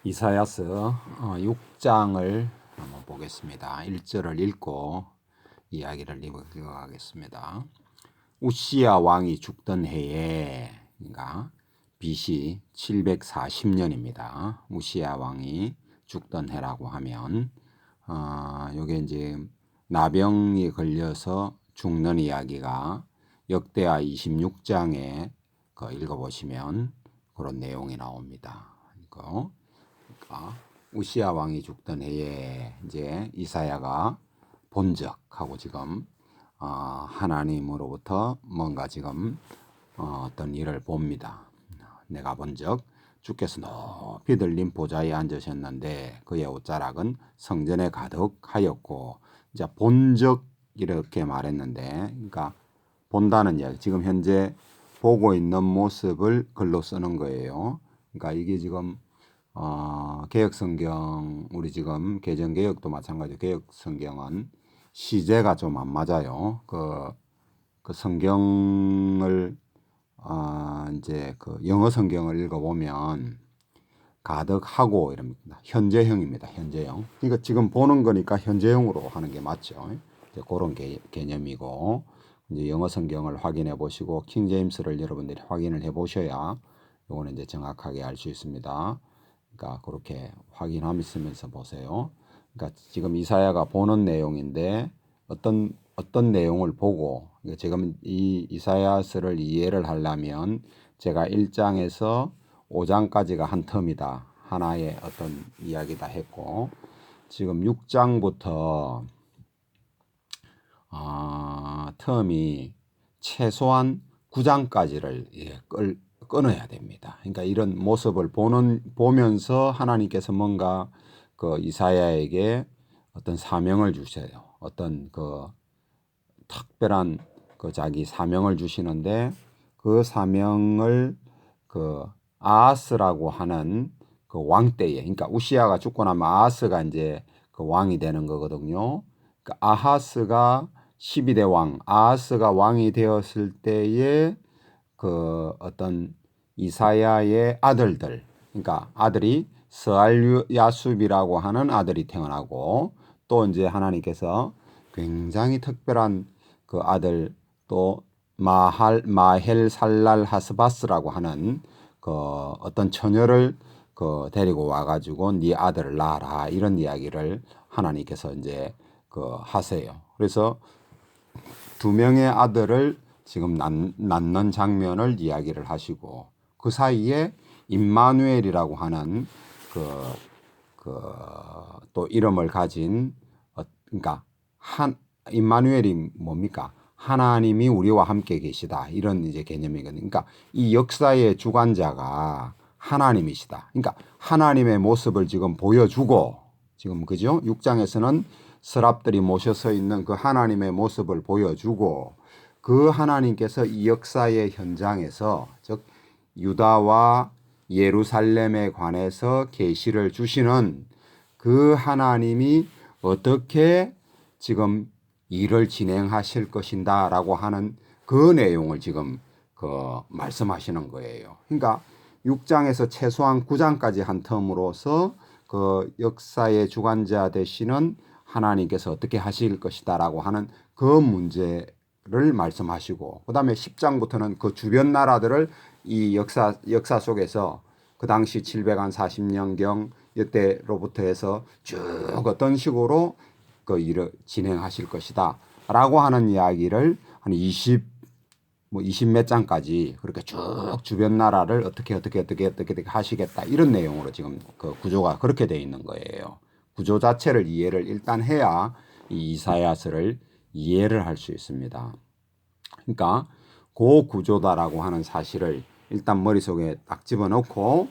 이사야서 6장을 한번 보겠습니다. 1절을 읽고 이야기를 이어가겠습니다. 우시야 왕이 죽던 해에, 그러니까 BC 740년입니다. 우시야 왕이 죽던 해라고 하면 요게 이제 나병이 걸려서 죽는 이야기가 역대하 26장에 읽어보시면 그런 내용이 나옵니다. 우시야 왕이 죽던 해에 이제 이사야가 본적하고 지금 하나님으로부터 뭔가 지금 어떤 일을 봅니다. 내가 본적 주께서 높이 들린 보좌에 앉으셨는데 그의 옷자락은 성전에 가득하였고, 이제 본적 이렇게 말했는데, 그러니까 본다는 이야기, 지금 현재 보고 있는 모습을 글로 쓰는 거예요. 그러니까 이게 지금 개혁성경, 우리 지금 개정개혁도 마찬가지로 개혁성경은 시제가 좀 안 맞아요. 그 성경을 이제 그 영어 성경을 읽어보면 가득하고 이럽니다. 현재형입니다. 현재형. 그러니까 지금 보는 거니까 현재형으로 하는 게 맞죠. 이제 그런 개념이고, 이제 영어 성경을 확인해 보시고 킹제임스를 여러분들이 확인을 해 보셔야 요거는 이제 정확하게 알 수 있습니다. 그러니까 그렇게 확인하면서 보세요. 그러니까 지금 이사야가 보는 내용인데 어떤 내용을 보고, 지금 이 이사야서를 이해를 하려면 제가 1장에서 5장까지가 한 텀이다, 하나의 어떤 이야기다 했고, 지금 6장부터 텀이 최소한 9장까지를 끊어야 됩니다. 그러니까 이런 모습을 보면서 하나님께서 뭔가 그 이사야에게 어떤 사명을 주셔요. 어떤 그 특별한 그 자기 사명을 주시는데, 그 사명을 그 아하스라고 하는 그 왕 때에, 그러니까 우시야가 죽고 나면 아하스가 이제 그 왕이 되는 거거든요. 그 아하스가 12대 왕, 아하스가 왕이 되었을 때에 그 어떤 이사야의 아들들, 그러니까 아들이 스알야숲이라고 하는 아들이 태어나고, 또 이제 하나님께서 굉장히 특별한 그 아들, 또 마헬살랄 하스바스라고 하는 그 어떤 처녀를 그 데리고 와가지고 네 아들을 낳아라, 이런 이야기를 하나님께서 이제 그 하세요. 그래서 두 명의 아들을 지금 낳는 장면을 이야기를 하시고, 그 사이에 임마누엘이라고 하는 또 이름을 가진, 그러니까 임마누엘이 뭡니까? 하나님이 우리와 함께 계시다, 이런 이제 개념이거든요. 그러니까 이 역사의 주관자가 하나님이시다. 그러니까 하나님의 모습을 지금 보여주고, 지금 그죠? 6장에서는 서랍들이 모셔 서 있는 그 하나님의 모습을 보여주고, 그 하나님께서 이 역사의 현장에서, 즉 유다와 예루살렘에 관해서 계시를 주시는 그 하나님이 어떻게 지금 일을 진행하실 것인가 라고 하는 그 내용을 지금 말씀하시는 거예요. 그러니까 6장에서 최소한 9장까지 한 텀으로서 그 역사의 주관자 되시는 하나님께서 어떻게 하실 것이다 라고 하는 그 문제를 말씀하시고, 그 다음에 10장부터는 그 주변 나라들을 이 역사 속에서 그 당시 740년경 이때로부터 해서 쭉 어떤 식으로 그 일을 진행하실 것이다 라고 하는 이야기를 한 20 몇 장까지 그렇게 쭉 주변 나라를 어떻게 하시겠다, 이런 내용으로 지금 그 구조가 그렇게 되어 있는 거예요. 구조 자체를 이해를 일단 해야 이 이사야서를 이해를 할 수 있습니다. 그러니까 그 구조다라고 하는 사실을 일단 머릿속에 딱 집어넣고,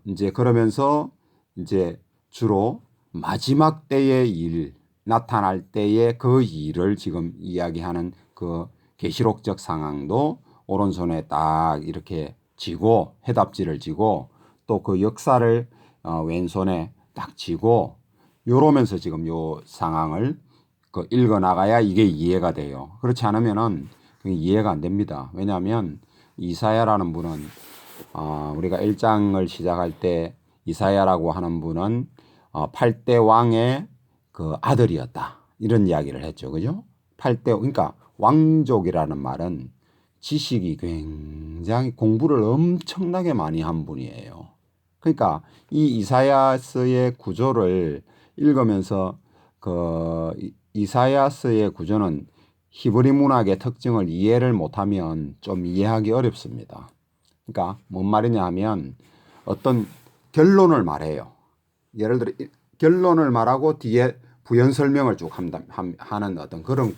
이제 그러면서 이제 주로 마지막 때의 일, 나타날 때의 그 일을 지금 이야기하는 그 계시록적 상황도 오른손에 딱 이렇게 쥐고, 해답지를 쥐고, 또 그 역사를 왼손에 딱 쥐고, 요러면서 지금 요 상황을 읽어 나가야 이게 이해가 돼요. 그렇지 않으면은 이해가 안 됩니다. 왜냐하면 이사야라는 분은 우리가 1장을 시작할 때 이사야라고 하는 분은 8대 왕의 그 아들이었다. 이런 이야기를 했죠. 그죠? 8대, 그러니까 왕족이라는 말은 지식이 굉장히 공부를 엄청나게 많이 한 분이에요. 그러니까 이 이사야서의 구조를 읽으면서 그 이사야서의 구조는 히브리 문학의 특징을 이해를 못하면 좀 이해하기 어렵습니다. 그러니까 뭔 말이냐 하면 어떤 결론을 말해요. 예를 들어 결론을 말하고 뒤에 부연 설명을 쭉 하는 어떤 그런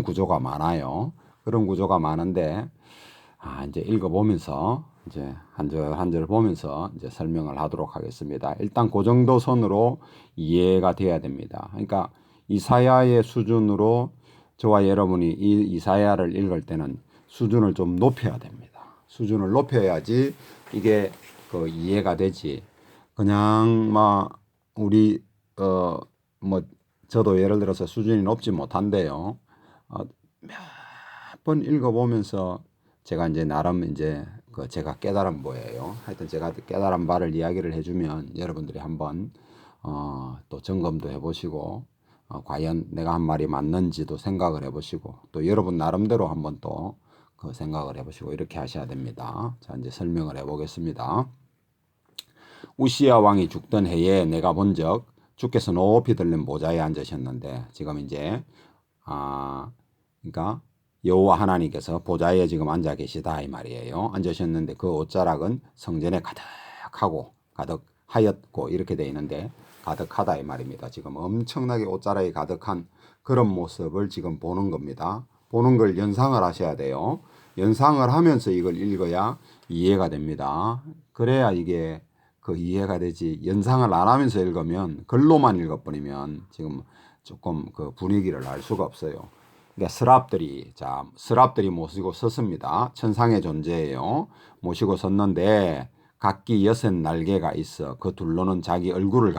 구조가 많아요. 그런 구조가 많은데 이제 읽어보면서 이제 한 절 보면서 이제 설명을 하도록 하겠습니다. 일단 그 정도 선으로 이해가 돼야 됩니다. 그러니까 이사야의 수준으로 저와 여러분이 이 이사야를 읽을 때는 수준을 좀 높여야 됩니다. 수준을 높여야지 이게 그 이해가 되지. 그냥 막 우리 뭐 저도 예를 들어서 수준이 높지 못한데요. 몇 번 읽어보면서 제가 이제 나름 이제 그 제가 깨달은 뭐예요. 하여튼 제가 깨달은 바를 이야기를 해주면 여러분들이 한번 또 점검도 해보시고 과연 내가 한 말이 맞는지도 생각을 해보시고 또 여러분 나름대로 한번 또 그 생각을 해보시고 이렇게 하셔야 됩니다. 자 이제 설명을 해보겠습니다. 우시야 왕이 죽던 해에 내가 본적 주께서 높이 들린 보좌에 앉으셨는데 지금 이제 그러니까 여호와 하나님께서 보좌에 지금 앉아 계시다 이 말이에요. 앉으셨는데 그 옷자락은 성전에 가득하였고 이렇게 돼 있는데 가득하다 이 말입니다. 지금 엄청나게 옷자락이 가득한 그런 모습을 지금 보는 겁니다. 보는 걸 연상을 하셔야 돼요. 연상을 하면서 이걸 읽어야 이해가 됩니다. 그래야 이게 그 이해가 되지. 연상을 안 하면서 읽으면 글로만 읽어버리면 지금 조금 그 분위기를 알 수가 없어요. 그러니까 스랍들이 모시고 섰습니다. 천상의 존재예요. 모시고 섰는데 각기 6 날개가 있어 그 둘로는 자기 얼굴을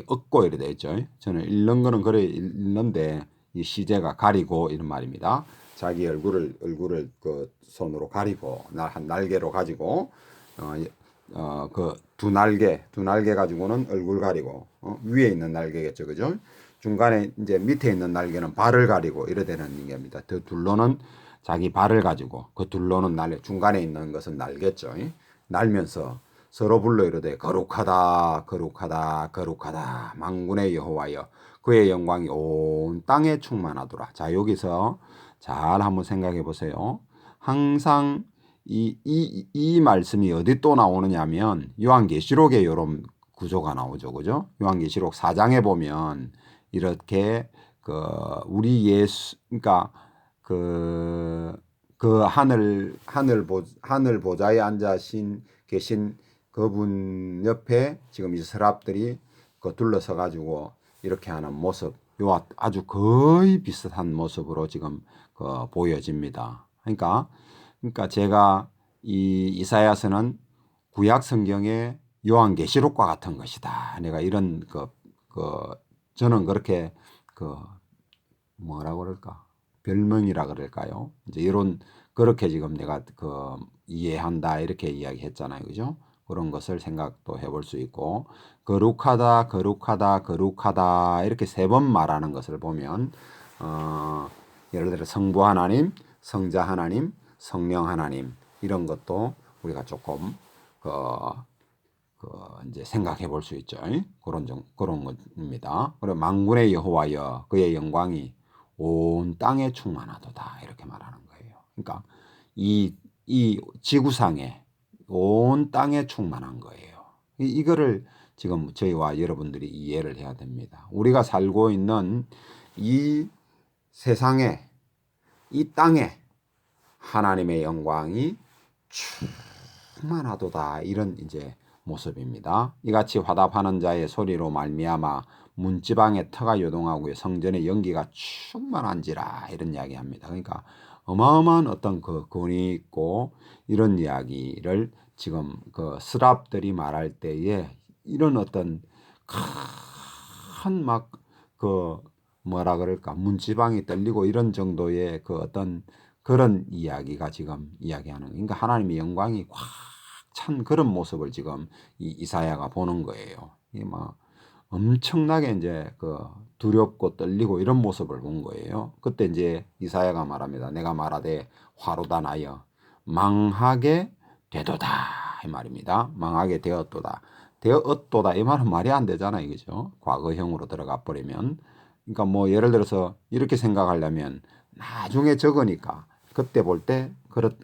얻고 이래 돼 있죠. 저는 읽는 거는 그래 읽는데 이 시제가 가리고 이런 말입니다. 자기 얼굴을 그 손으로 가리고 한 날개로 가지고 그 두 날개 가지고는 얼굴 가리고 위에 있는 날개겠죠, 그죠? 중간에 이제 밑에 있는 날개는 발을 가리고 이래 되는 겁니다. 그 둘로는 자기 발을 가지고 그 둘로는 중간에 있는 것은 날겠죠. 날면서 서로 불러 이르되 거룩하다 거룩하다 거룩하다 만군의 여호와여 그의 영광이 온 땅에 충만하더라. 자 여기서 잘 한번 생각해 보세요. 항상 이 말씀이 어디 또 나오느냐면 요한계시록에 이런 구조가 나오죠. 그죠? 요한계시록 4장에 보면 이렇게 그 우리 예수 그러니까 그 하늘 보좌에 앉아 계신 그분 옆에 지금 이 서랍들이 그 둘러서 가지고 이렇게 하는 모습 요 아주 거의 비슷한 모습으로 지금 그 보여집니다. 그러니까 제가 이 이사야서는 구약 성경의 요한계시록과 같은 것이다. 내가 이런 저는 그렇게 뭐라 그럴까 별명이라 그럴까요? 이제 이런 그렇게 지금 내가 이해한다 이렇게 이야기했잖아요, 그죠? 그런 것을 생각도 해볼 수 있고 거룩하다, 거룩하다, 거룩하다 이렇게 3번 말하는 것을 보면 예를 들어 성부 하나님, 성자 하나님, 성령 하나님 이런 것도 우리가 조금 이제 생각해 볼 수 있죠. 그런 겁니다. 그리고 만군의 여호와여 그의 영광이 온 땅에 충만하도다 이렇게 말하는 거예요. 그러니까 이 지구상에 온 땅에 충만한 거예요. 이거를 지금 저희와 여러분들이 이해를 해야 됩니다. 우리가 살고 있는 이 세상에 이 땅에 하나님의 영광이 충만하도다 이런 이제 모습입니다. 이같이 화답하는 자의 소리로 말미암아 문지방에 터가 요동하고 성전의 연기가 충만한지라 이런 이야기합니다. 그러니까 어마어마한 어떤 그 권위 있고 이런 이야기를 지금 그 스랍들이 말할 때에 이런 어떤 큰 막 뭐라 그럴까 문지방이 떨리고 이런 정도의 그 어떤 그런 이야기가 지금 이야기하는 그러니까 하나님의 영광이 꽉 찬 그런 모습을 지금 이 이사야가 보는 거예요. 이 막 엄청나게 이제 그 두렵고 떨리고 이런 모습을 본 거예요. 그때 이제 이사야가 말합니다. 내가 말하되 화로다 나여 망하게 되도다 이 말입니다. 망하게 되었도다. 되었도다 이 말은 말이 안 되잖아요. 그죠? 과거형으로 들어가 버리면. 그러니까 뭐 예를 들어서 이렇게 생각하려면 나중에 적으니까 그때 볼 때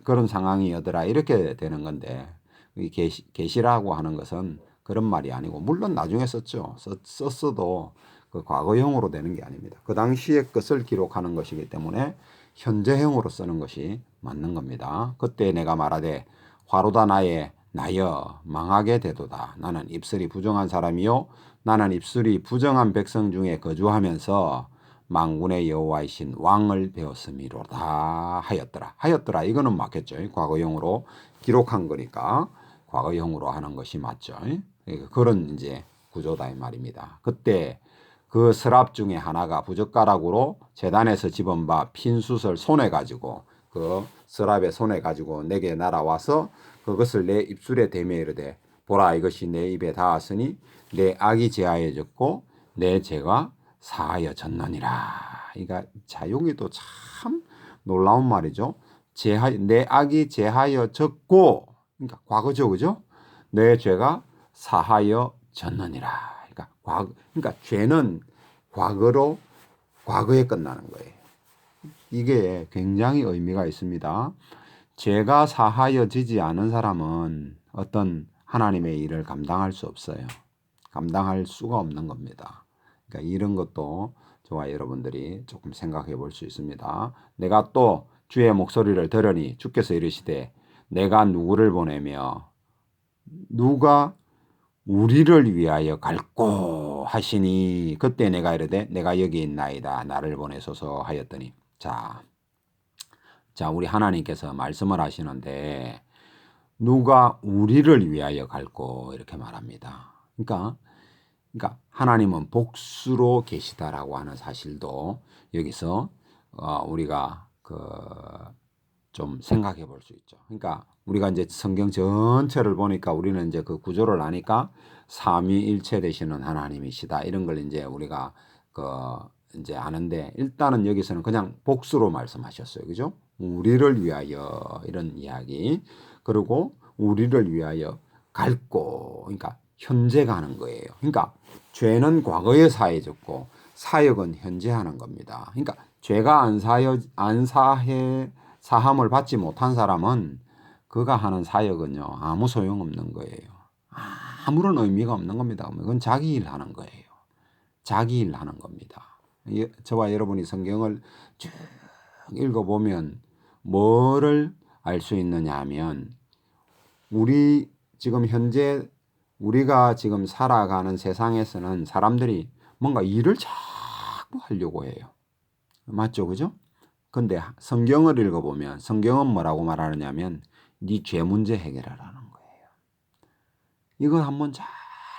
그런 상황이었더라 이렇게 되는 건데 이 계시라고 하는 것은 그런 말이 아니고 물론 나중에 썼죠. 썼어도 그 과거형으로 되는 게 아닙니다. 그 당시의 것을 기록하는 것이기 때문에 현재형으로 쓰는 것이 맞는 겁니다. 그때 내가 말하되 화로다 나여 망하게 되도다. 나는 입술이 부정한 사람이요 나는 입술이 부정한 백성 중에 거주하면서 만군의 여호와이신 왕을 배웠음이로다 하였더라. 이거는 맞겠죠. 과거형으로 기록한 거니까 과거형으로 하는 것이 맞죠. 그런 이제 구조다 이 말입니다. 그때 그 서랍 중에 하나가 부젓가락으로 제단에서 집은 바 핀 숯을 손에 가지고 그 서랍에 손에 가지고 내게 날아와서 그것을 내 입술에 대며 이르되 보라 이것이 내 입에 닿았으니 내 악이 제하여졌고 내 죄가 사하여졌느니라. 그러니까 자용이도 참 놀라운 말이죠. 내 악이 제하여졌고 그러니까 과거죠, 그죠? 내 죄가 사하여졌느니라. 그러니까 죄는 과거에 끝나는 거예요. 이게 굉장히 의미가 있습니다. 죄가 사하여지지 않은 사람은 어떤 하나님의 일을 감당할 수 없어요. 감당할 수가 없는 겁니다. 그러니까 이런 것도 저와 여러분들이 조금 생각해 볼 수 있습니다. 내가 또 주의 목소리를 들으니 주께서 이르시되 내가 누구를 보내며 누가 우리를 위하여 갈고 하시니 그때 내가 이르되 내가 여기 있나이다 나를 보내소서 하였더니 자 우리 하나님께서 말씀을 하시는데 누가 우리를 위하여 갈고 이렇게 말합니다. 그러니까 하나님은 복수로 계시다라고 하는 사실도 여기서 우리가 좀 생각해 볼 수 있죠. 그러니까 우리가 이제 성경 전체를 보니까 우리는 이제 그 구조를 아니까 삼위일체 되시는 하나님이시다 이런 걸 이제 우리가 이제 아는데 일단은 여기서는 그냥 복수로 말씀하셨어요. 그죠? 우리를 위하여 이런 이야기. 그리고 우리를 위하여 갈고 그러니까 현재 가는 거예요. 그러니까 죄는 과거에 사해졌고 사역은 현재 하는 겁니다. 그러니까 죄가 사함을 받지 못한 사람은 그가 하는 사역은요 아무 소용없는 거예요. 아무런 의미가 없는 겁니다. 그건 자기 일 하는 거예요. 자기 일 하는 겁니다. 저와 여러분이 성경을 쭉 읽어보면 뭐를 알 수 있느냐 하면 우리 지금 현재 우리가 지금 살아가는 세상에서는 사람들이 뭔가 일을 자꾸 하려고 해요. 맞죠? 그죠? 근데 성경을 읽어보면 성경은 뭐라고 말하느냐면 네 죄 문제 해결하라는 거예요. 이걸 한번 잘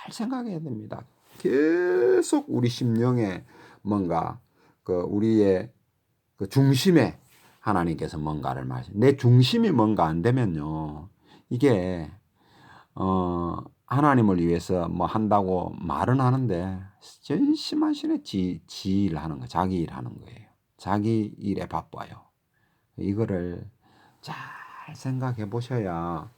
생각해야 됩니다. 계속 우리 심령에 뭔가 우리의 중심에 하나님께서 뭔가를 내 중심이 뭔가 안 되면요. 이게 하나님을 위해서 뭐 한다고 말은 하는데 전심하시네 지 일하는 거, 자기 일하는 거예요. 자기 일에 바빠요. 이거를 잘 생각해 보셔야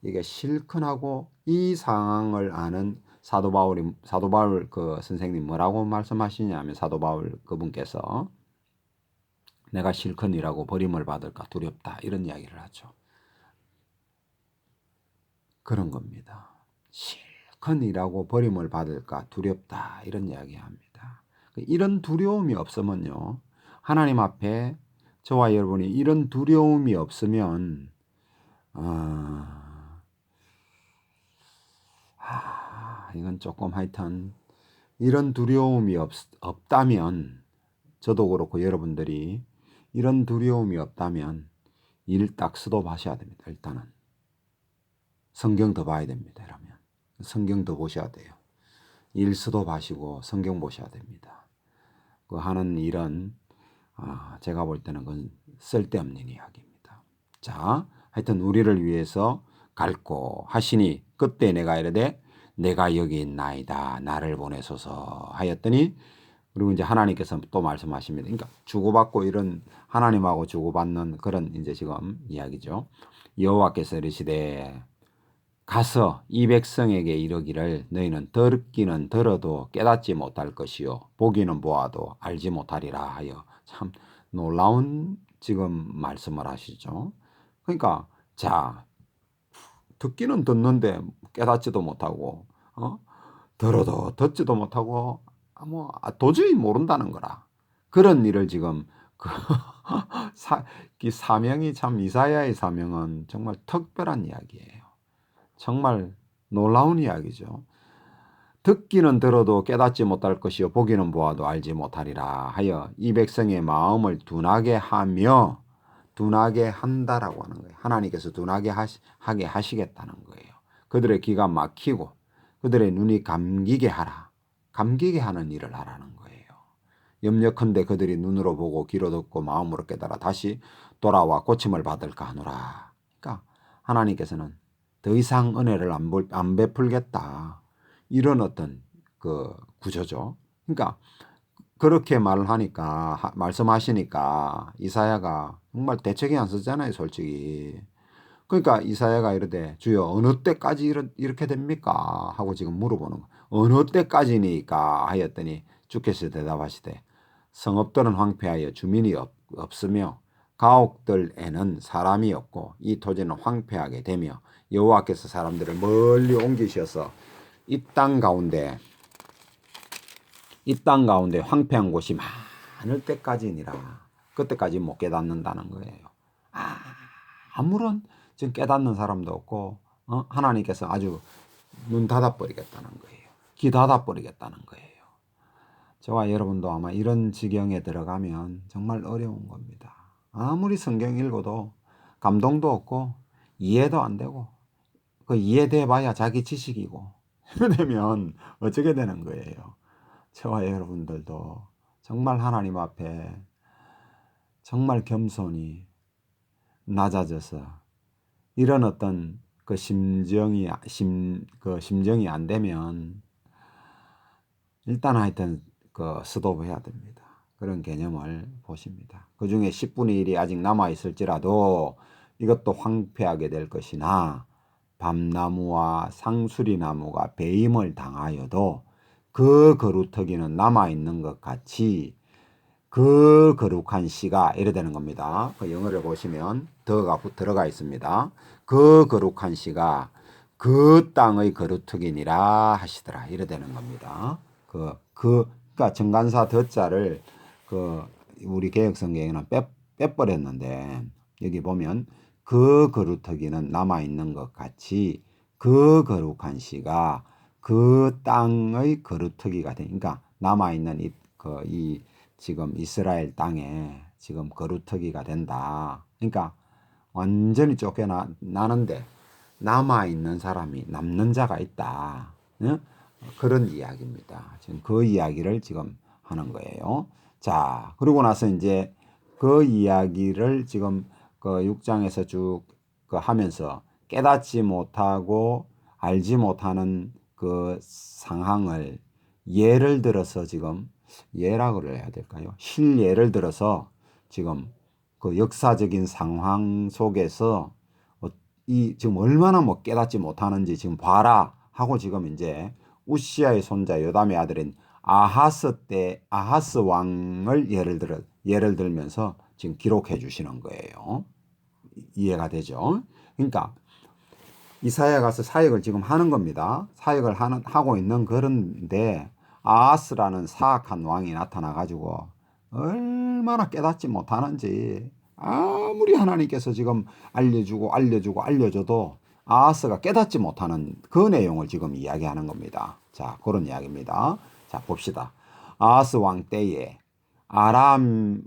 이게 실컷하고 이 상황을 아는 사도 바울 그 선생님 뭐라고 말씀하시냐면 사도 바울 그분께서 내가 실컷 일하고 버림을 받을까 두렵다 이런 이야기를 하죠. 그런 겁니다. 실컷 일하고 버림을 받을까 두렵다 이런 이야기합니다. 이런 두려움이 없으면요. 하나님 앞에 저와 여러분이 이런 두려움이 없으면 이건 조금 하여튼 이런 두려움이 없다면 저도 그렇고 여러분들이 이런 두려움이 없다면 일 딱 스톱하셔야 됩니다. 일단은 성경 더 봐야 됩니다. 이러면 성경 더 보셔야 돼요. 일 스톱하시고 성경 보셔야 됩니다. 그 하는 일은 제가 볼 때는 그건 쓸데없는 이야기입니다. 자, 하여튼 우리를 위해서 갈고 하시니 그때 내가 이르되 내가 여기 있나이다 나를 보내소서 하였더니 그리고 이제 하나님께서 또 말씀하십니다. 그러니까 주고받고 이런 하나님하고 주고받는 그런 이제 지금 이야기죠. 여호와께서 이르시되 가서 이 백성에게 이르기를 너희는 듣기는 들어도 깨닫지 못할 것이요 보기는 보아도 알지 못하리라 하여 참 놀라운 지금 말씀을 하시죠. 그러니까 자 듣기는 듣는데 깨닫지도 못하고 들어도 듣지도 못하고 도저히 모른다는 거라. 그런 일을 지금 그 사명이 참 이사야의 사명은 정말 특별한 이야기예요. 정말 놀라운 이야기죠. 듣기는 들어도 깨닫지 못할 것이요 보기는 보아도 알지 못하리라 하여 이 백성의 마음을 둔하게 하며 둔하게 한다라고 하는 거예요. 하나님께서 둔하게 하게 하시겠다는 거예요. 그들의 귀가 막히고 그들의 눈이 감기게 하라. 감기게 하는 일을 하라는 거예요. 염려컨대 그들이 눈으로 보고 귀로 듣고 마음으로 깨달아 다시 돌아와 고침을 받을까 하노라. 그러니까 하나님께서는 더 이상 은혜를 안 베풀겠다. 이런 어떤 그 구조죠. 그러니까 그렇게 말을 하니까 말씀하시니까 이사야가 정말 대책이 안 쓰잖아요, 솔직히. 그러니까 이사야가 이르되 주여 어느 때까지 이렇게 됩니까? 하고 지금 물어보는 거. 어느 때까지니까 하였더니 주께서 대답하시되 성읍들은 황폐하여 주민이 없으며 가옥들에는 사람이 없고 이 토지는 황폐하게 되며 여호와께서 사람들을 멀리 옮기셔서 이 땅 가운데 황폐한 곳이 많을 때까지니라. 그때까지 못 깨닫는다는 거예요. 아무런 지금 깨닫는 사람도 없고 하나님께서 아주 눈 닫아버리겠다는 거예요. 귀 닫아버리겠다는 거예요. 저와 여러분도 아마 이런 지경에 들어가면 정말 어려운 겁니다. 아무리 성경 읽어도 감동도 없고 이해도 안 되고 그 이해돼 봐야 자기 지식이고 이러면 어쩌게 되는 거예요. 저와 여러분들도 정말 하나님 앞에 정말 겸손히 낮아져서 이런 어떤 그 심정이 안 되면 일단 하여튼 그 스톱해야 됩니다. 그런 개념을 보십니다. 그 중에 10분의 1이 아직 남아 있을지라도 이것도 황폐하게 될 것이나 밤나무와 상수리나무가 배임을 당하여도 그 거루터기는 남아 있는 것 같이 그 거룩한 시가 이래 되는 겁니다. 그 영어를 보시면 더가 들어가 있습니다. 그 거룩한 시가 그 땅의 거루터기니라 하시더라. 이래 되는 겁니다. 그러니까 정관사 더자를 우리 개혁성경에는 빼버렸는데 여기 보면 그 거루터기는 남아 있는 것 같이 그 거룩한 시가 그 땅의 거루터기가 되니까 남아 있는 이 지금 이스라엘 땅에 지금 거루터기가 된다. 그러니까 완전히 쫓겨나는데 남아있는 사람이 남는 자가 있다. 응? 그런 이야기입니다. 지금 그 이야기를 지금 하는 거예요. 자, 그러고 나서 이제 그 이야기를 지금 그 6장에서 쭉 하면서 깨닫지 못하고 알지 못하는 그 상황을 예를 들어서 지금 예라고 해야 될까요? 실예를 들어서 지금 그 역사적인 상황 속에서 지금 얼마나 깨닫지 못하는지 지금 봐라 하고 지금 이제 우시아의 손자 요담의 아들인 아하스 왕을 예를 들면서 지금 기록해 주시는 거예요. 이해가 되죠? 그러니까 이사야 가서 사역을 지금 하는 겁니다. 사역을 하고 있는 그런데 아하스라는 사악한 왕이 나타나 가지고 얼마나 깨닫지 못하는지 아무리 하나님께서 지금 알려줘도 아하스가 깨닫지 못하는 그 내용을 지금 이야기하는 겁니다. 자, 그런 이야기입니다. 자, 봅시다. 아하스 왕 때에 아람의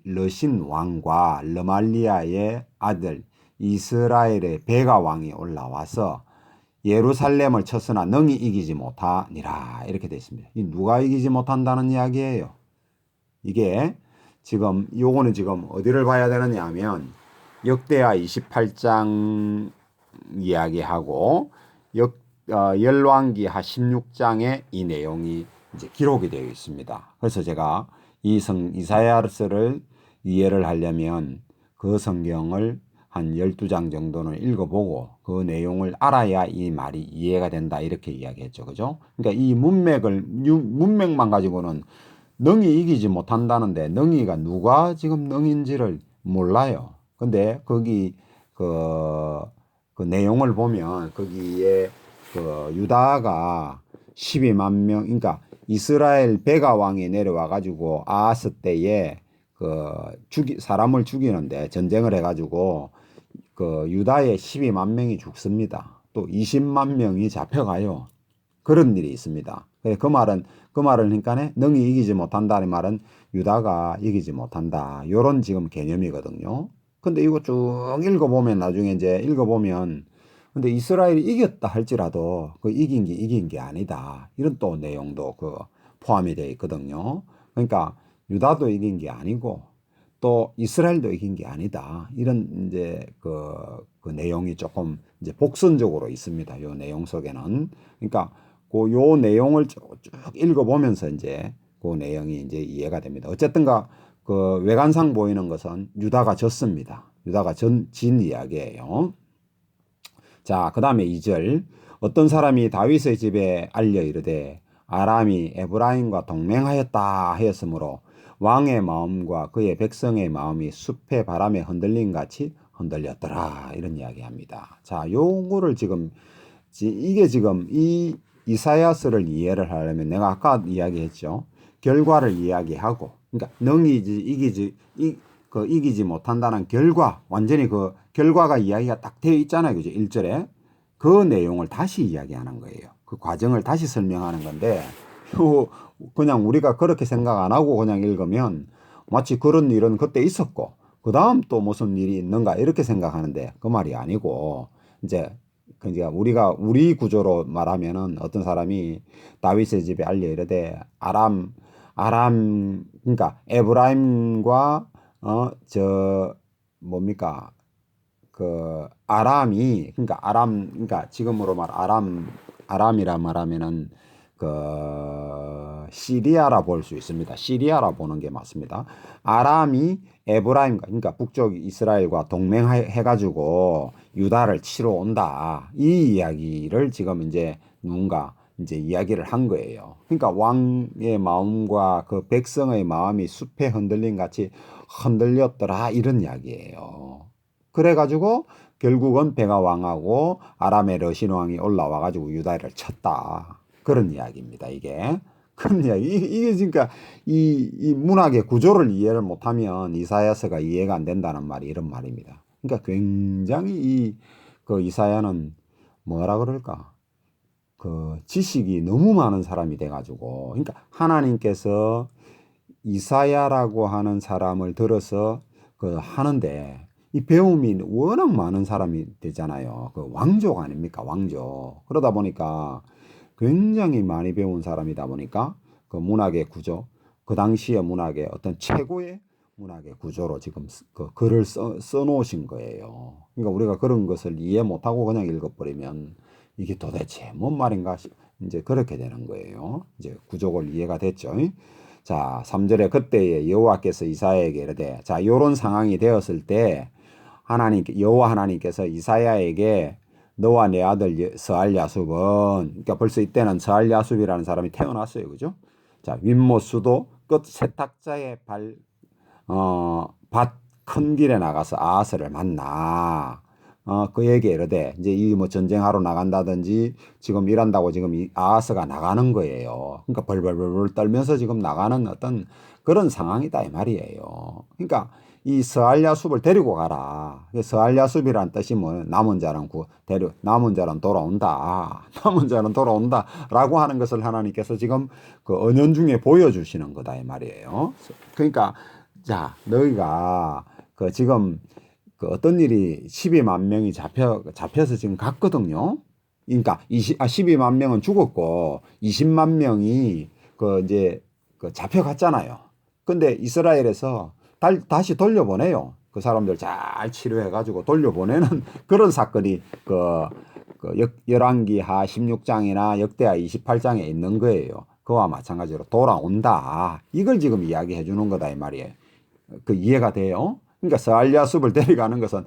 르신 왕과 르말리아의 아들 이스라엘의 베가 왕이 올라와서 예루살렘을 쳤으나 능히 이기지 못하니라. 이렇게 되어 있습니다. 이 누가 이기지 못한다는 이야기예요. 이게 지금 요거는 지금 어디를 봐야 되느냐 하면 역대하 28장 이야기하고 열왕기하 16장에 이 내용이 이제 기록이 되어 있습니다. 그래서 제가 이사야서를 이해를 하려면 그 성경을 한 12장 정도는 읽어보고 그 내용을 알아야 이 말이 이해가 된다 이렇게 이야기했죠. 그죠? 그러니까 이 문맥만 가지고는 능히 이기지 못한다는데 능히가 누가 지금 능인지를 몰라요. 근데 거기 그 내용을 보면 거기에 그 유다가 12만 명, 그러니까 이스라엘 베가 왕이 내려와 가지고 아하스 때에 사람을 죽이는데 전쟁을 해 가지고 그 유다의 12만 명이 죽습니다. 또 20만 명이 잡혀가요. 그런 일이 있습니다. 그 말은 그러니까 능히 이기지 못한다는 말은 유다가 이기지 못한다. 요런 지금 개념이거든요. 근데 이거 쭉 읽어보면 나중에 이제 읽어보면 근데 이스라엘이 이겼다 할지라도 그 이긴 게 아니다. 이런 또 내용도 포함이 되어 있거든요. 그러니까 유다도 이긴 게 아니고 또 이스라엘도 이긴 게 아니다. 이런 이제 그 내용이 조금 이제 복선적으로 있습니다. 요 내용 속에는. 그러니까 요 내용을 쭉 읽어보면서 이제 그 내용이 이제 이해가 됩니다. 어쨌든가 그 외관상 보이는 것은 유다가 졌습니다. 유다가 진 이야기예요. 자, 그 다음에 2절. 어떤 사람이 다윗의 집에 알려 이르되 아람이 에브라임과 동맹하였다 하였으므로 왕의 마음과 그의 백성의 마음이 숲의 바람에 흔들림 같이 흔들렸더라. 이런 이야기합니다. 자, 요거를 이게 지금 이 이사야서를 이해를 하려면 내가 아까 이야기했죠. 결과를 이야기하고, 그러니까 이기지 못한다는 결과, 완전히 그 결과가 이야기가 딱 되어 있잖아요. 그죠? 1절에. 그 내용을 다시 이야기하는 거예요. 그 과정을 다시 설명하는 건데, 그냥 우리가 그렇게 생각 안 하고 그냥 읽으면 마치 그런 일은 그때 있었고, 그 다음 또 무슨 일이 있는가 이렇게 생각하는데 그 말이 아니고, 이제 우리가 우리 구조로 말하면은 어떤 사람이 다윗의 집에 알려 이르되 그러니까 에브라임과 뭡니까 그러니까 지금으로 말 아람이라 말하면은 시리아라 볼 수 있습니다. 시리아라 보는 게 맞습니다. 아람이 에브라임과 그러니까 북쪽 이스라엘과 동맹해 가지고 유다를 치러 온다. 이 이야기를 지금 이제 누군가 이제 이야기를 한 거예요. 그러니까 왕의 마음과 그 백성의 마음이 숲에 흔들림 같이 흔들렸더라 이런 이야기예요. 그래가지고 결국은 베가 왕하고 아람의 러신 왕이 올라와 가지고 유다를 쳤다. 그런 이야기입니다. 이게 그런 이야기. 이게 그러니까 이 문학의 구조를 이해를 못하면 이사야서가 이해가 안 된다는 말이 이런 말입니다. 그러니까 굉장히 그 이사야는 뭐라 그럴까? 그 지식이 너무 많은 사람이 돼가지고, 그러니까 하나님께서 이사야라고 하는 사람을 들어서 하는데 이 배움이 워낙 많은 사람이 되잖아요. 그 왕족 아닙니까? 왕족. 그러다 보니까 굉장히 많이 배운 사람이다 보니까 그 문학의 구조, 그 당시의 문학의 어떤 최고의 문학의 구조로 지금 그 글을 써 놓으신 거예요. 그러니까 우리가 그런 것을 이해 못하고 그냥 읽어버리면 이게 도대체 뭔 말인가 이제 그렇게 되는 거예요. 이제 구조가 이해가 됐죠. 자, 3절에 그때에 여호와께서 이사야에게 이르되, 자, 요런 상황이 되었을 때 여호와 하나님께서 이사야에게 너와 내 아들 스알야숲은, 그러니까 벌써 이때는 스알야숲이라는 사람이 태어났어요. 그죠? 자, 윗모수도 끝 세탁자의 밭 큰 길에 나가서 아하스를 만나. 그에게 이르되, 이제 이 뭐 전쟁하러 나간다든지 지금 일한다고 지금 이 아하스가 나가는 거예요. 그러니까 벌벌벌 떨면서 지금 나가는 어떤 그런 상황이다 이 말이에요. 그러니까 이 스알야숲을 데리고 가라. 스알야숲이란 뜻이 뭐 남은 자는 돌아온다. 남은 자는 돌아온다라고 하는 것을 하나님께서 지금 그 언연 중에 보여주시는 거다 이 말이에요. 그러니까 자, 너희가 지금 어떤 일이 12만 명이 잡혀서 지금 갔거든요. 그러니까 12만 명은 죽었고 20만 명이 이제 잡혀갔잖아요. 근데 이스라엘에서 다시 돌려보내요. 그 사람들 잘 치료해가지고 돌려보내는 그런 사건이 열왕기하 16장이나 역대하 28장에 있는 거예요. 그와 마찬가지로 돌아온다. 이걸 지금 이야기해 주는 거다 이 말이에요. 그 이해가 돼요? 그러니까 스알랴숲을 데려가는 것은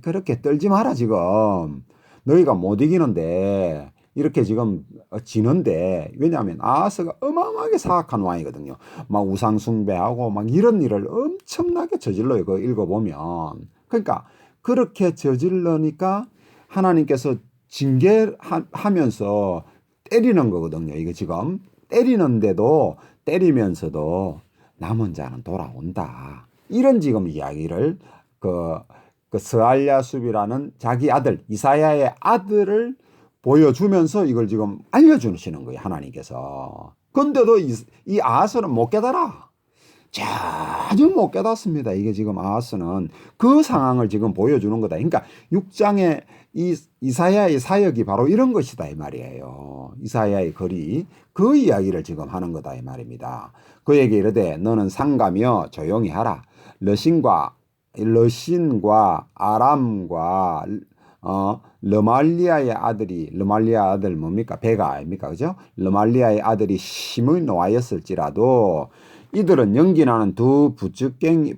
그렇게 떨지 마라 지금. 너희가 못 이기는데 이렇게 지금 지는데 왜냐하면 아하스가 어마어마하게 사악한 왕이거든요. 막 우상 숭배하고 막 이런 일을 엄청나게 저질러요. 그거 읽어보면. 그러니까 그렇게 저질러니까 하나님께서 징계하면서 때리는 거거든요. 이거 지금 때리는데도 때리면서도 남은 자는 돌아온다. 이런 지금 이야기를 그 스알랴숲이라는 자기 아들 이사야의 아들을 보여주면서 이걸 지금 알려주시는 거예요. 하나님께서. 근데도 이 아하스는 못 깨달아. 전혀 못 깨닫습니다. 이게 지금 아하스는 그 상황을 지금 보여주는 거다. 그러니까 6장의 이사야의 사역이 바로 이런 것이다 이 말이에요. 이사야의 글이 그 이야기를 지금 하는 거다 이 말입니다. 그에게 이르되 너는 상가며 조용히 하라. 러신과 아람과 르말리아의 아들 뭡니까? 베가 아닙니까? 그죠? 르말리아의 아들이 심히 노하였을지라도 이들은 연기나는 두 부지깽이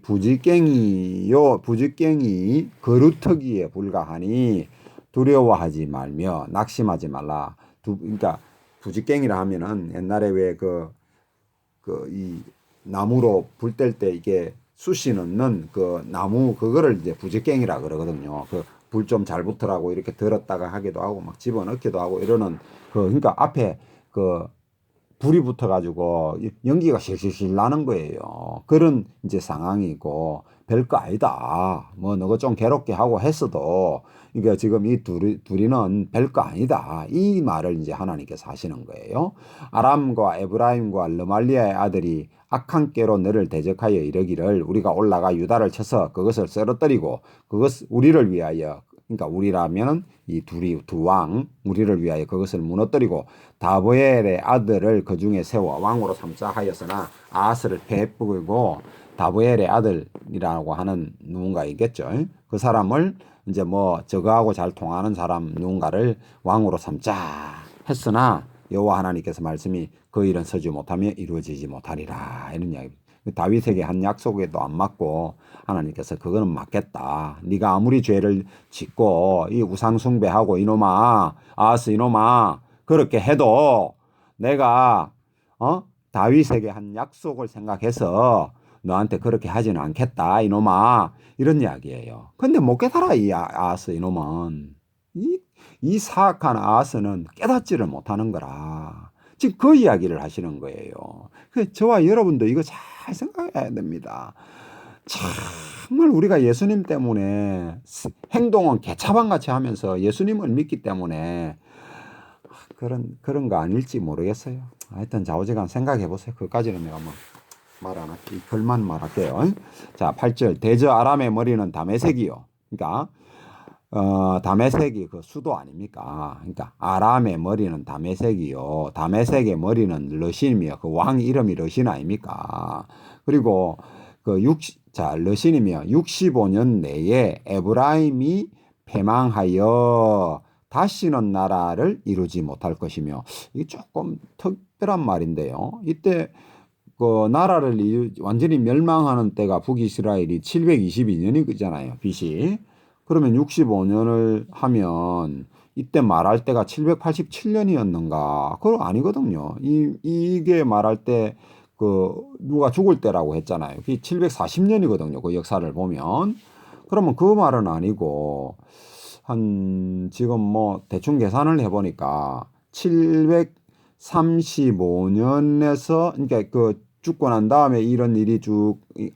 거루터기에 불과하니 두려워하지 말며 낙심하지 말라. 그러니까 부지깽이라 하면은 옛날에 왜 이 나무로 불 뗄 때 이게 쑤시 넣는 그 나무 그거를 이제 부지깽이라 그러거든요. 그 불 좀 잘 붙으라고 이렇게 들었다가 하기도 하고 막 집어넣기도 하고 이러는 그러니까 앞에 불이 붙어가지고 연기가 실실실 나는 거예요. 그런 이제 상황이고 별거 아니다. 뭐 너가 좀 괴롭게 하고 했어도 이게 지금 이 둘이는 별거 아니다. 이 말을 이제 하나님께서 하시는 거예요. 아람과 에브라임과 르말리아의 아들이 악한 꾀로 너를 대적하여 이르기를 우리가 올라가 유다를 쳐서 그것을 쓰러뜨리고 그것 우리를 위하여 그러니까 우리라면 이 두 왕 우리를 위하여 그것을 무너뜨리고 다보엘의 아들을 그 중에 세워 왕으로 삼자 하였으나 아하스를 패부고 다보엘의 아들이라고 하는 누군가 있겠죠. 그 사람을 이제 뭐 저거하고 잘 통하는 사람 누군가를 왕으로 삼자 했으나 여호와 하나님께서 말씀이 그 일은 서지 못하며 이루어지지 못하리라 이런 이야기. 다윗에게 한 약속에도 안 맞고 하나님께서 그거는 맞겠다. 네가 아무리 죄를 짓고 이 우상 숭배하고 이놈아 아하스 이놈아 그렇게 해도 내가 다윗에게 한 약속을 생각해서 너한테 그렇게 하지는 않겠다 이놈아 이런 이야기예요. 근데 못 깨달아 이 아하스 이놈은 이 사악한 아하스는 깨닫지를 못하는 거라. 지금 그 이야기를 하시는 거예요. 저와 여러분도 이거 잘 생각해야 됩니다. 정말 우리가 예수님 때문에 행동은 개차반같이 하면서 예수님을 믿기 때문에 그런 거 아닐지 모르겠어요. 하여튼 좌우지간 생각해 보세요. 그까지는 내가 뭐 말 안 할게요. 이 글만 말할게요. 자, 8절. 대저 아람의 머리는 다메섹이요. 그러니까 다메섹이 그 수도 아닙니까? 그러니까 아람의 머리는 다메섹이요. 다메섹의 머리는 러신이며 그 왕 이름이 러신 아닙니까? 그리고 러신이며 65년 내에 에브라임이 패망하여 다시는 나라를 이루지 못할 것이며 이게 조금 특별한 말인데요. 이때 그 나라를 완전히 멸망하는 때가 북이스라엘이 722년이잖아요. BC. 그러면 65년을 하면 이때 말할 때가 787년이었는가? 그거 아니거든요. 이게 말할 때 누가 죽을 때라고 했잖아요. 그게 740년이거든요. 그 역사를 보면. 그러면 그 말은 아니고 지금 뭐 대충 계산을 해보니까 735년에서 그러니까 죽고 난 다음에 이런 일이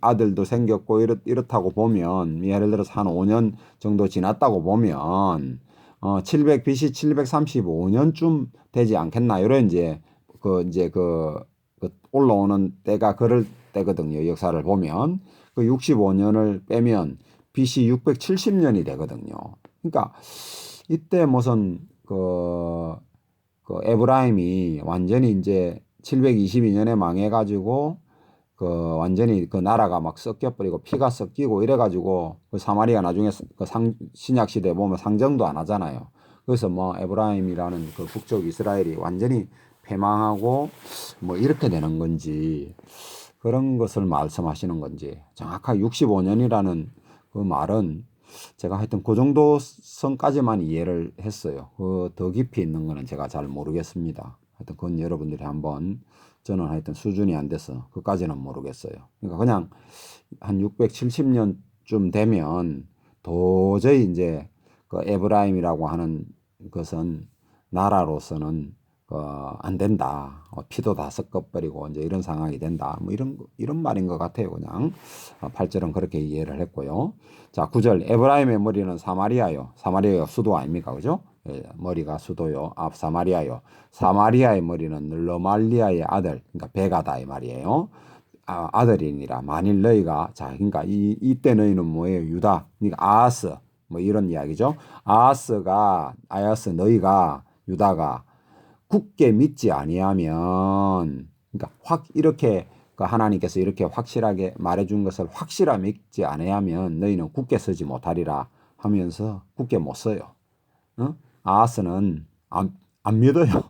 아들도 생겼고 이렇다고 보면 예를 들어서 한 5년 정도 지났다고 보면 BC 735년쯤 되지 않겠나 이런 이제 올라오는 때가 그럴 때거든요. 역사를 보면 65년을 빼면 BC 670년이 되거든요. 그러니까 이때 무슨 에브라임이 완전히 이제 722년에 망해가지고 완전히 그 나라가 막 섞여버리고 피가 섞이고 이래가지고 그 사마리아 나중에 신약 시대에 보면 상정도 안 하잖아요. 그래서 뭐 에브라임이라는 그 북쪽 이스라엘이 완전히 패망하고 뭐 이렇게 되는 건지 그런 것을 말씀하시는 건지 정확하게 65년이라는 그 말은 제가 하여튼 그 정도 선까지만 이해를 했어요. 그 더 깊이 있는 거는 제가 잘 모르겠습니다. 하여튼 그건 여러분들이 한번 저는 하여튼 수준이 안 돼서 그까지는 모르겠어요. 그러니까 그냥 한 670년쯤 되면 도저히 이제 그 에브라임이라고 하는 것은 나라로서는 안 된다. 피도 다 섞어버리고 이제 이런 상황이 된다. 뭐 이런 말인 것 같아요. 그냥 8절은 그렇게 이해를 했고요. 자, 9절 에브라임의 머리는 사마리아요. 사마리아가 수도 아닙니까? 그죠? 예, 머리가 수도요. 사마리아요. 사마리아의 머리는 르말리아의 아들, 그러니까 베가다 이 말이에요. 아들이니라. 만일 너희가 자, 그러니까 이때 너희는 뭐예요? 유다. 그러니까 아하스 뭐 이런 이야기죠. 아하스 너희가 유다가 굳게 믿지 아니하면 그러니까 이렇게 그 하나님께서 이렇게 확실하게 말해준 것을 확실하게 믿지 아니하면 너희는 굳게 서지 못하리라 하면서 굳게 못 서요. 어? 아하스는 안 믿어요.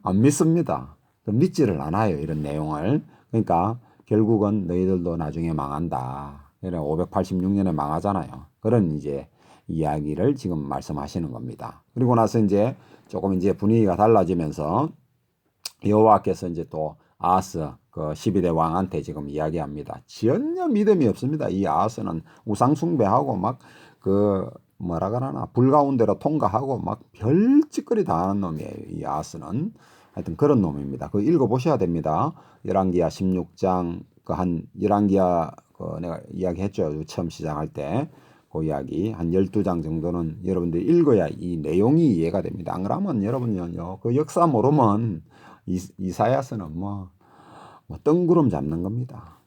안 믿습니다. 믿지를 않아요. 이런 내용을. 그러니까 결국은 너희들도 나중에 망한다. 586년에 망하잖아요. 그런 이제 이야기를 지금 말씀하시는 겁니다. 그리고 나서 이제 조금 이제 분위기가 달라지면서 여호와께서 이제 또 아하스 그 12대 왕한테 지금 이야기합니다. 전혀 믿음이 없습니다. 이 아하스는 우상 숭배하고 막 그 뭐라 그러나 불 가운데로 통과하고 막 별짓거리 다 하는 놈이에요. 이 아하스는 하여튼 그런 놈입니다. 그 읽어 보셔야 됩니다. 열왕기하 16장 그 한 열왕기하 그 내가 이야기했죠. 처음 시작할 때. 그 이야기 한 12장 정도는 여러분들이 읽어야 이 내용이 이해가 됩니다. 안 그러면 여러분요 그 역사 모르면 이사야서는 뭐 뜬구름 잡는 겁니다.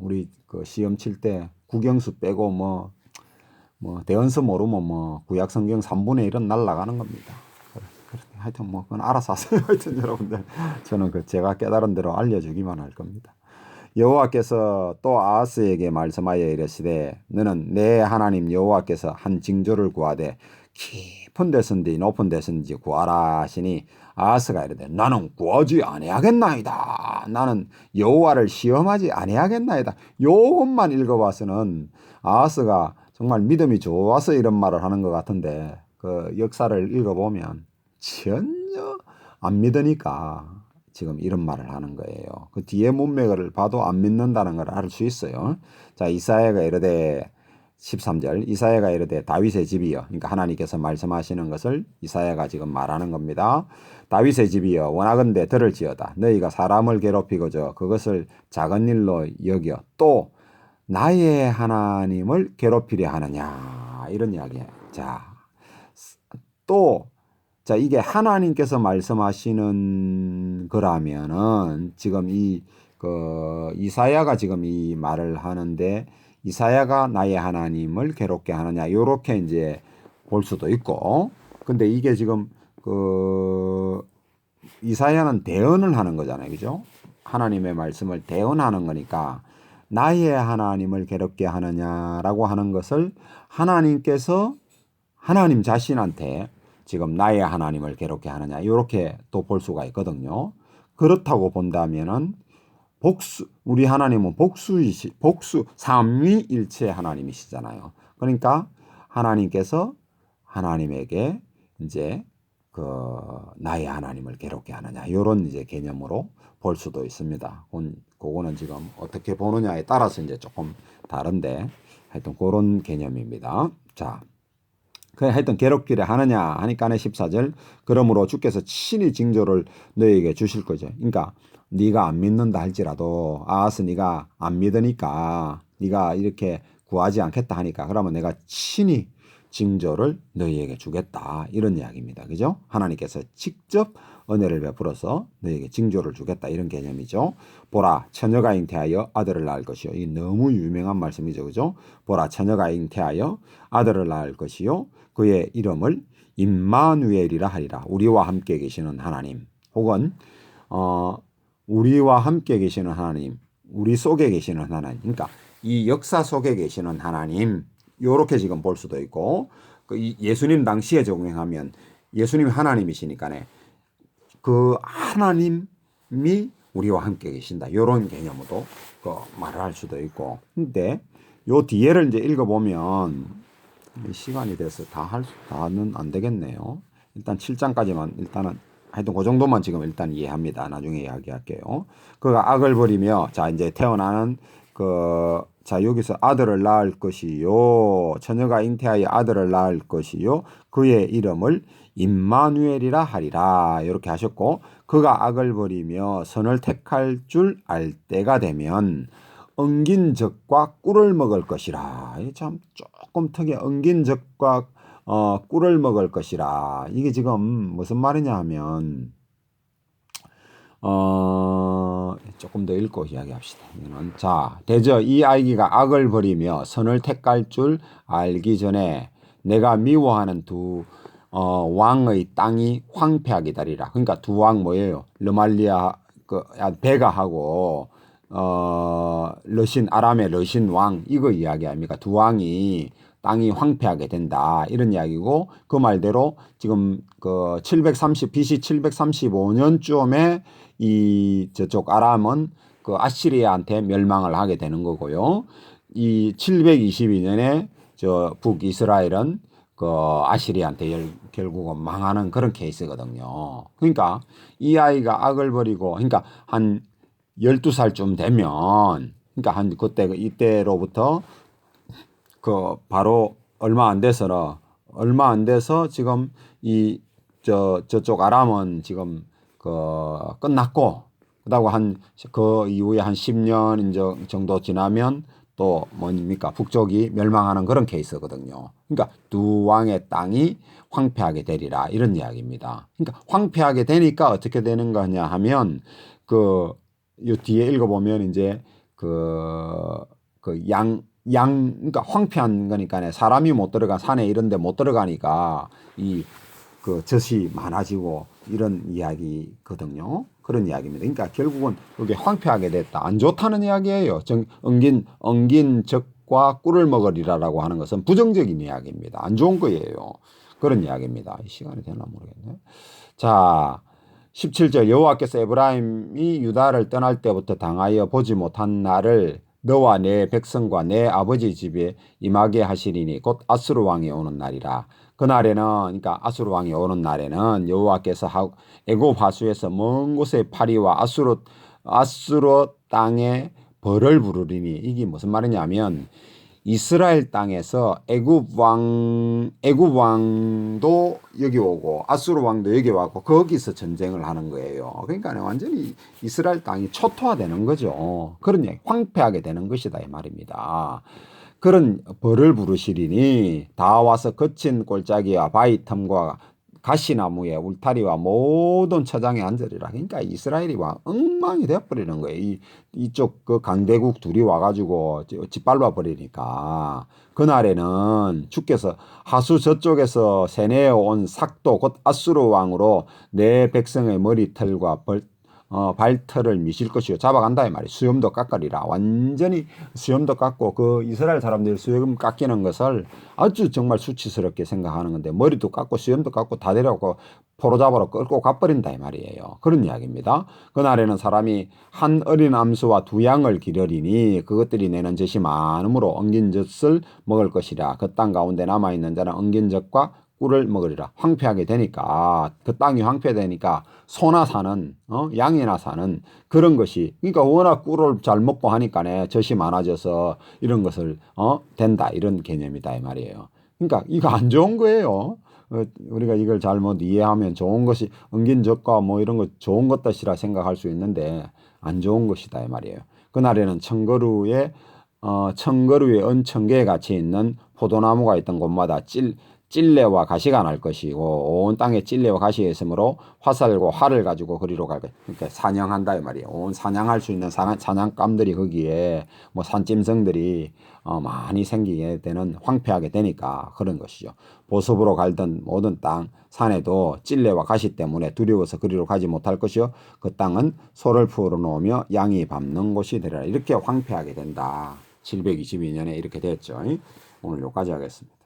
우리 그 시험 칠 때 국영수 빼고 대언서 모르면 구약 성경 3분의 1은 날라가는 겁니다. 하여튼 그건 알아서 하세요. 하여튼 여러분들 저는 그 제가 깨달은 대로 알려주기만 할 겁니다. 여호와께서 또 아하스에게 말씀하여 이르시되 너는 내 하나님 여호와께서 한 징조를 구하되 깊은 데선지 높은 데선지 구하라 하시니 아하스가 이르되 나는 구하지 아니하겠나이다. 나는 여호와를 시험하지 아니하겠나이다. 요것만 읽어봐서는 아하스가 정말 믿음이 좋아서 이런 말을 하는 것 같은데 그 역사를 읽어보면 전혀 안 믿으니까 지금 이런 말을 하는 거예요. 그 뒤에 문맥을 봐도 안 믿는다는 걸 알 수 있어요. 자, 이사야가 이르되 13절 이사야가 이르되 다윗의 집이여. 그러니까 하나님께서 말씀하시는 것을 이사야가 지금 말하는 겁니다. 다윗의 집이여 원하건대 들을지어다. 너희가 사람을 괴롭히고저 그것을 작은 일로 여겨 또 나의 하나님을 괴롭히려 하느냐 이런 이야기예요. 자, 이게 하나님께서 말씀하시는 거라면은 지금 이사야가 지금 이 말을 하는데 이사야가 나의 하나님을 괴롭게 하느냐 요렇게 이제 볼 수도 있고 근데 이게 지금 이사야는 대언을 하는 거잖아요. 그죠? 하나님의 말씀을 대언하는 거니까 나의 하나님을 괴롭게 하느냐라고 하는 것을 하나님께서 하나님 자신한테 지금 나의 하나님을 괴롭게 하느냐 이렇게 또 볼 수가 있거든요. 그렇다고 본다면은 우리 하나님은 삼위일체 하나님이시잖아요. 그러니까 하나님께서 하나님에게 이제 나의 하나님을 괴롭게 하느냐 이런 이제 개념으로 볼 수도 있습니다. 그거는 지금 어떻게 보느냐에 따라서 이제 조금 다른데 하여튼 그런 개념입니다. 자. 하여튼 괴롭기를 하느냐 하니까는 14절 그러므로 주께서 친히 징조를 너에게 주실 거죠. 그러니까 네가 안 믿는다 할지라도 아하스 네가 안 믿으니까 네가 이렇게 구하지 않겠다 하니까 그러면 내가 친히 징조를 너희에게 주겠다 이런 이야기입니다. 그죠? 하나님께서 직접 은혜를 베풀어서 너희에게 징조를 주겠다 이런 개념이죠. 보라 처녀가 잉태하여 아들을 낳을 것이요. 이 너무 유명한 말씀이죠. 그죠? 보라 처녀가 잉태하여 아들을 낳을 것이요. 그의 이름을 임마누엘이라 하리라. 우리와 함께 계시는 하나님 혹은 우리와 함께 계시는 하나님, 우리 속에 계시는 하나님, 그러니까 이 역사 속에 계시는 하나님, 요렇게 지금 볼 수도 있고, 그 예수님 당시에 적용하면 예수님이 하나님이시니까네, 그 하나님이 우리와 함께 계신다, 요런 개념으로 그 말을 할 수도 있고. 근데 요 뒤에를 이제 읽어보면 시간이 돼서 다는 안 되겠네요. 일단 7장까지만 일단은 하여튼 그 정도만 지금 일단 이해합니다. 나중에 이야기할게요. 그가 악을 버리며, 자 이제 태어나는 자 여기서 아들을 낳을 것이요, 처녀가 잉태하여 아들을 낳을 것이요, 그의 이름을 임마누엘이라 하리라, 이렇게 하셨고, 그가 악을 버리며 선을 택할 줄 알 때가 되면 엉긴 젖과 꿀을 먹을 것이라. 참 조금 특이해. 엉긴 젖과 꿀을 먹을 것이라. 이게 지금 무슨 말이냐 하면, 조금 더 읽고 이야기합시다. 자, 대저 이 아이가 악을 버리며 선을 택할 줄 알기 전에 내가 미워하는 두 왕의 땅이 황폐하게 되리라. 그러니까 두 왕 뭐예요? 르말리아 베가하고 아람의 러신 왕, 이거 이야기 아닙니까? 두 왕이 땅이 황폐하게 된다, 이런 이야기고, 그 말대로 지금 BC 735년쯤에 이 저쪽 아람은 그 아시리아한테 멸망을 하게 되는 거고요. 이 722년에 저 북이스라엘은 그 아시리아한테 결국은 망하는 그런 케이스거든요. 그러니까 이 아이가 악을 버리고, 그러니까 한 12살쯤 되면, 그러니까 한 이때로부터 바로 얼마 안 돼서 지금 저쪽 아람은 지금 끝났고, 그다고 그 이후에 한 10년 정도 지나면 또 뭡니까? 북쪽이 멸망하는 그런 케이스거든요. 그러니까 두 왕의 땅이 황폐하게 되리라, 이런 이야기입니다. 그러니까 황폐하게 되니까 어떻게 되는 거냐 하면, 요 뒤에 읽어보면 이제 그러니까 황폐한 거니까 사람이 못 들어가, 산에 이런 데 못 들어가니까 젖이 많아지고 이런 이야기거든요. 그런 이야기입니다. 그러니까 결국은 이게 황폐하게 됐다, 안 좋다는 이야기예요. 엉긴 젖과 꿀을 먹으리라라고 하는 것은 부정적인 이야기입니다. 안 좋은 거예요. 그런 이야기입니다. 시간이 되나 모르겠네. 자, 17절 여호와께서 에브라임이 유다를 떠날 때부터 당하여 보지 못한 날을 너와 내 백성과 내 아버지 집에 임하게 하시리니 곧 아수르 왕이 오는 날이라. 그날에는, 그러니까 아수르 왕이 오는 날에는 여호와께서 애굽 하수에서 먼 곳의 파리와 아수르 땅에 벌을 부르리니, 이게 무슨 말이냐면 이스라엘 땅에서 애굽 왕도 여기 오고 아수르 왕도 여기 와고 거기서 전쟁을 하는 거예요. 그러니까 완전히 이스라엘 땅이 초토화되는 거죠. 그런 얘기, 황폐하게 되는 것이다, 이 말입니다. 그런 벌을 부르시리니 다 와서 거친 골짜기와 바위 틈과 가시나무에 울타리와 모든 처장에 앉으리라. 그러니까 이스라엘이 엉망이 되어버리는 거예요. 이쪽 강대국 둘이 와가지고 짓밟아 버리니까. 그날에는 주께서 하수 저쪽에서 세내어 온 삭도 곧 아수르 왕으로 내 백성의 머리털과 발털을 미실 것이요, 잡아간다 이 말이에요. 수염도 깎으리라. 완전히 수염도 깎고, 그 이스라엘 사람들이 수염 깎이는 것을 아주 정말 수치스럽게 생각하는 건데, 머리도 깎고 수염도 깎고 다 데려가고 포로잡으러 끌고 가버린다 이 말이에요. 그런 이야기입니다. 그날에는 사람이 한 어린 암수와 두 양을 기르리니 그것들이 내는 젖이 많으므로 엉긴 젖을 먹을 것이라. 그 땅 가운데 남아있는 자는 엉긴 젖과 꿀을 먹으리라. 황폐하게 되니까, 그 땅이 황폐되니까 소나 사는 양이나 사는 그런 것이, 그러니까 워낙 꿀을 잘 먹고 하니까 젖이 많아져서 이런 것을 된다, 이런 개념이다 이 말이에요. 그러니까 이거 안 좋은 거예요. 우리가 이걸 잘못 이해하면 좋은 것이, 엉긴 젖과 뭐 이런 거 좋은 것들이라 생각할 수 있는데 안 좋은 것이다 이 말이에요. 그날에는 청거루에 은청개 같이 있는 포도나무가 있던 곳마다 찔레와 가시가 날 것이고, 온 땅에 찔레와 가시가 있으므로 화살과 활을 가지고 그리로 갈 것. 그러니까 사냥한다 이 말이에요. 온 사냥할 수 있는 사냥감들이 거기에, 뭐 산짐승들이 많이 생기게 되는 황폐하게 되니까 그런 것이죠. 보습으로 갈던 모든 땅 산에도 찔레와 가시 때문에 두려워서 그리로 가지 못할 것이요 그 땅은 소를 풀어놓으며 양이 밟는 곳이 되리라. 이렇게 황폐하게 된다. 722년에 이렇게 됐죠. 오늘 여기까지 하겠습니다.